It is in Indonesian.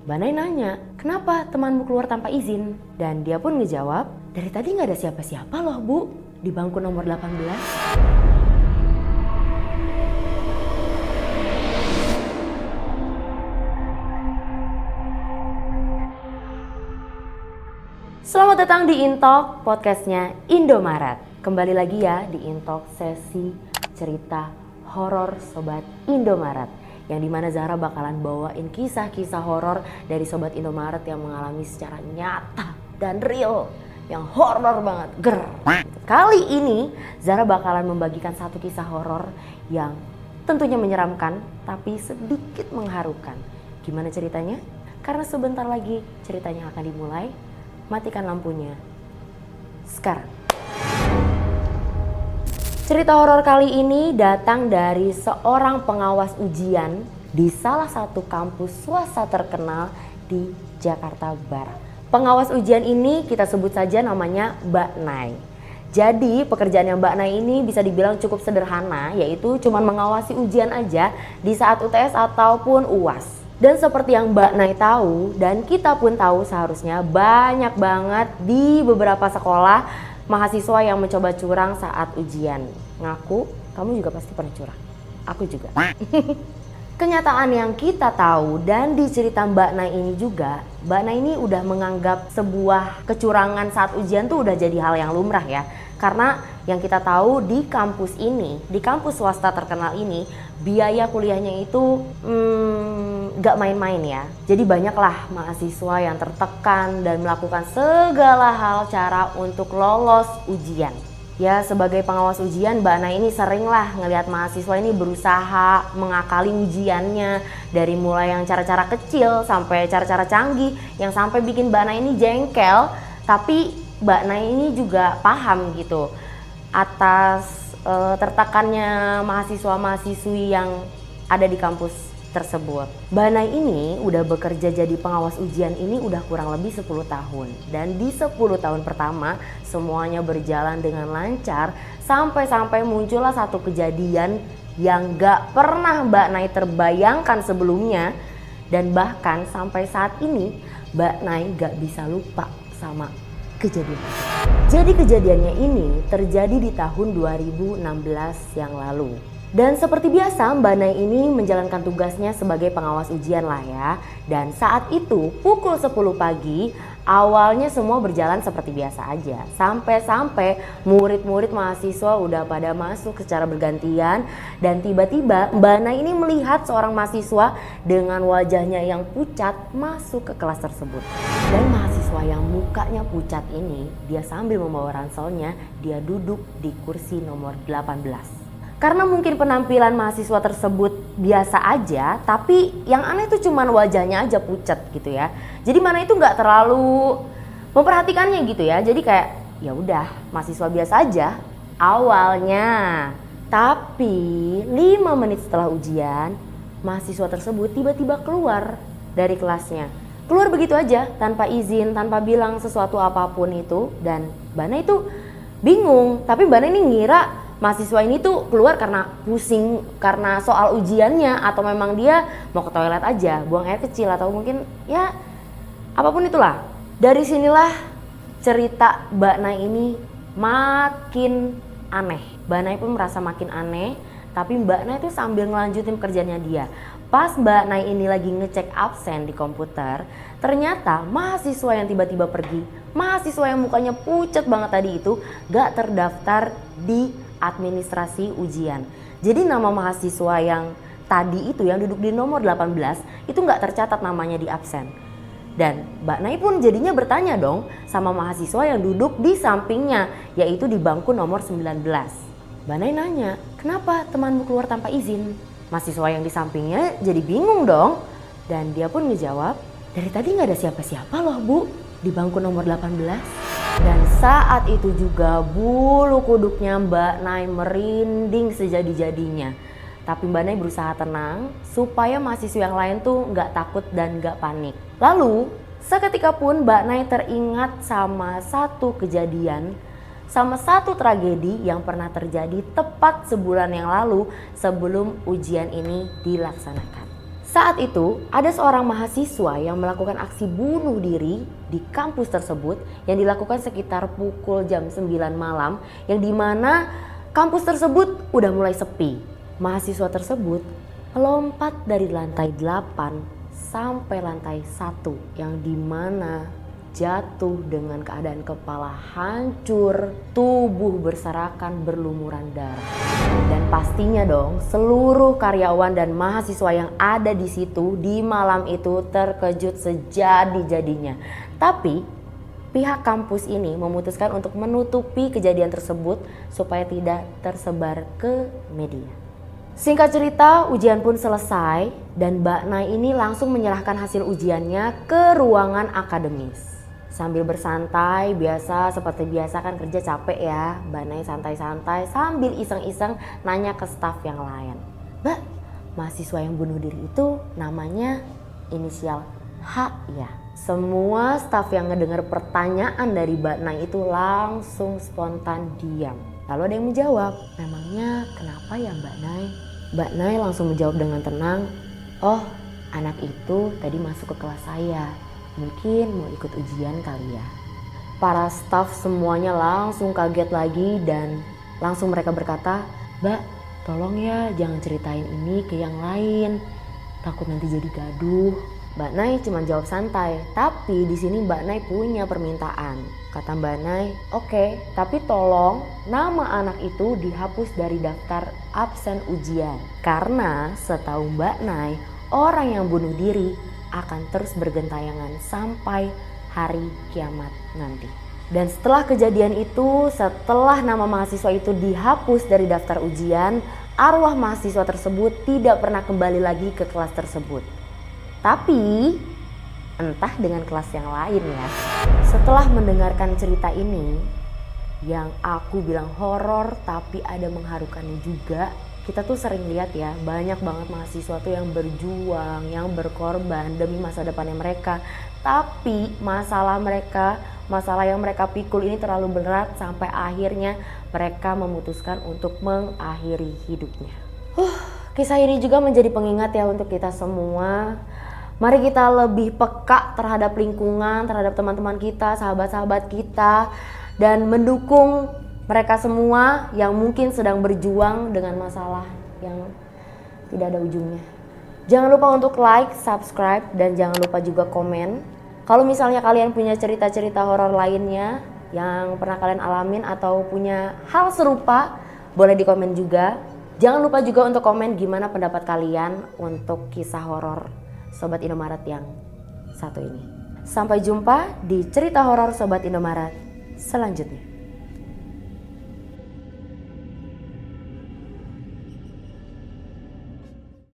Mbak Nay nanya, kenapa temanmu keluar tanpa izin? Dan dia pun ngejawab, dari tadi gak ada siapa-siapa loh Bu, di bangku nomor 18. Selamat datang di Intalk, podcastnya Indomaret. Kembali lagi ya di Intalk sesi cerita horor Sobat Indomaret, yang dimana Zahra bakalan bawain kisah-kisah horor dari Sobat Indomaret yang mengalami secara nyata dan real, yang horor banget, Kali ini Zahra bakalan membagikan satu kisah horor yang tentunya menyeramkan tapi sedikit mengharukan. Gimana ceritanya? Karena sebentar lagi ceritanya akan dimulai. Matikan lampunya sekarang. Cerita horor kali ini datang dari seorang pengawas ujian di salah satu kampus swasta terkenal di Jakarta Barat. Pengawas ujian ini kita sebut saja namanya Mbak Nay. Jadi pekerjaannya Mbak Nay ini bisa dibilang cukup sederhana, yaitu cuma mengawasi ujian aja di saat UTS ataupun UAS. Dan seperti yang Mbak Nay tahu dan kita pun tahu, seharusnya banyak banget di beberapa sekolah mahasiswa yang mencoba curang saat ujian. Ngaku, kamu juga pasti pernah curang. Aku juga. Kenyataan yang kita tahu dan di cerita Mbak Nay ini juga, Mbak Nay ini udah menganggap sebuah kecurangan saat ujian tuh udah jadi hal yang lumrah ya. Karena yang kita tahu di kampus ini, di kampus swasta terkenal ini, biaya kuliahnya itu gak main-main ya. Jadi banyaklah mahasiswa yang tertekan dan melakukan segala hal cara untuk lolos ujian. Ya, sebagai pengawas ujian, Mbak Nay ini seringlah ngelihat mahasiswa ini berusaha mengakali ujiannya, dari mulai yang cara-cara kecil sampai cara-cara canggih yang sampai bikin Mbak Nay ini jengkel. Tapi Mbak Nay ini juga paham gitu atas tertekannya mahasiswa-mahasiswi yang ada di kampus tersebut. Mbak Nay ini udah bekerja jadi pengawas ujian ini udah kurang lebih 10 tahun. Dan di 10 tahun pertama semuanya berjalan dengan lancar, sampai-sampai muncullah satu kejadian yang gak pernah Mbak Nay terbayangkan sebelumnya. Dan bahkan sampai saat ini Mbak Nay gak bisa lupa sama kejadian. Jadi kejadiannya ini terjadi di tahun 2016 yang lalu. Dan seperti biasa Mbak Nay ini menjalankan tugasnya sebagai pengawas ujian lah ya. Dan saat itu pukul 10 pagi awalnya semua berjalan seperti biasa aja. Sampai-sampai murid-murid mahasiswa udah pada masuk secara bergantian. Dan tiba-tiba Mbak Nay ini melihat seorang mahasiswa dengan wajahnya yang pucat masuk ke kelas tersebut. Dan mahasiswa yang mukanya pucat ini, dia sambil membawa ranselnya, dia duduk di kursi nomor 18. Karena mungkin penampilan mahasiswa tersebut biasa aja, tapi yang aneh tuh cuman wajahnya aja pucat gitu ya. Jadi mana itu nggak terlalu memperhatikannya gitu ya. Jadi kayak ya udah mahasiswa biasa aja awalnya. Tapi 5 menit setelah ujian, mahasiswa tersebut tiba-tiba keluar dari kelasnya. Keluar begitu aja tanpa izin, tanpa bilang sesuatu apapun itu. Dan Mbak Nay itu bingung, tapi Mbak Nay ini ngira mahasiswa ini tuh keluar karena pusing karena soal ujiannya, atau memang dia mau ke toilet aja, buang air kecil, atau mungkin ya apapun itulah. Dari sinilah cerita Mbak Nay ini makin aneh. Mbak Nay pun merasa makin aneh, tapi Mbak Nay tuh sambil ngelanjutin kerjanya dia. Pas Mbak Nay ini lagi ngecek absen di komputer, ternyata mahasiswa yang tiba-tiba pergi, mahasiswa yang mukanya pucat banget tadi itu gak terdaftar di administrasi ujian. Jadi nama mahasiswa yang tadi itu yang duduk di nomor 18 itu nggak tercatat namanya di absen. Dan Mbak Nay pun jadinya bertanya dong sama mahasiswa yang duduk di sampingnya, yaitu di bangku nomor 19. Mbak Nay nanya, kenapa temanmu keluar tanpa izin? Mahasiswa yang di sampingnya jadi bingung dong. Dan dia pun ngejawab, dari tadi nggak ada siapa-siapa loh Bu di bangku nomor 18. Dan saat itu juga bulu kuduknya Mbak Nay merinding sejadi-jadinya. Tapi Mbak Nay berusaha tenang supaya mahasiswa yang lain tuh nggak takut dan nggak panik. Lalu seketika pun Mbak Nay teringat sama satu kejadian, sama satu tragedi yang pernah terjadi tepat sebulan yang lalu sebelum ujian ini dilaksanakan. Saat itu ada seorang mahasiswa yang melakukan aksi bunuh diri di kampus tersebut yang dilakukan sekitar pukul jam 9 malam, yang dimana kampus tersebut udah mulai sepi. Mahasiswa tersebut melompat dari lantai 8 sampai lantai 1 yang dimana jatuh dengan keadaan kepala hancur, tubuh berserakan berlumuran darah. Dan pastinya dong, seluruh karyawan dan mahasiswa yang ada di situ di malam itu terkejut sejadi-jadinya. Tapi pihak kampus ini memutuskan untuk menutupi kejadian tersebut supaya tidak tersebar ke media. Singkat cerita, ujian pun selesai dan Mbak Nay ini langsung menyerahkan hasil ujiannya ke ruangan akademis. Sambil bersantai, seperti biasa kan kerja capek ya. Mbak Nay santai-santai sambil iseng-iseng nanya ke staf yang lain. Mbak, mahasiswa yang bunuh diri itu namanya inisial H ya? Semua staf yang ngedengar pertanyaan dari Mbak Nay itu langsung spontan diam. Lalu ada yang menjawab, memangnya kenapa ya Mbak Nay? Mbak Nay langsung menjawab dengan tenang, oh anak itu tadi masuk ke kelas saya. Mungkin mau ikut ujian kali ya. Para staf semuanya langsung kaget lagi dan langsung mereka berkata, Mbak tolong ya jangan ceritain ini ke yang lain. Takut nanti jadi gaduh. Mbak Nay cuma jawab santai, tapi di sini Mbak Nay punya permintaan. Kata Mbak Nay, oke, tapi tolong nama anak itu dihapus dari daftar absen ujian. Karena setahu Mbak Nay, orang yang bunuh diri akan terus bergentayangan sampai hari kiamat nanti. Dan setelah kejadian itu, setelah nama mahasiswa itu dihapus dari daftar ujian, arwah mahasiswa tersebut tidak pernah kembali lagi ke kelas tersebut. Tapi entah dengan kelas yang lain ya. Setelah mendengarkan cerita ini yang aku bilang horor tapi ada mengharukannya juga, kita tuh sering lihat ya, banyak banget mahasiswa tuh yang berjuang, yang berkorban demi masa depannya mereka. Tapi masalah yang mereka pikul ini terlalu berat sampai akhirnya mereka memutuskan untuk mengakhiri hidupnya. Kisah ini juga menjadi pengingat ya untuk kita semua. Mari kita lebih peka terhadap lingkungan, terhadap teman-teman kita, sahabat-sahabat kita, dan mendukung mereka semua yang mungkin sedang berjuang dengan masalah yang tidak ada ujungnya. Jangan lupa untuk like, subscribe, dan jangan lupa juga komen. Kalau misalnya kalian punya cerita-cerita horor lainnya yang pernah kalian alamin atau punya hal serupa, boleh di komen juga. Jangan lupa juga untuk komen gimana pendapat kalian untuk kisah horor Sobat Indomaret yang satu ini. Sampai jumpa di cerita horor Sobat Indomaret selanjutnya.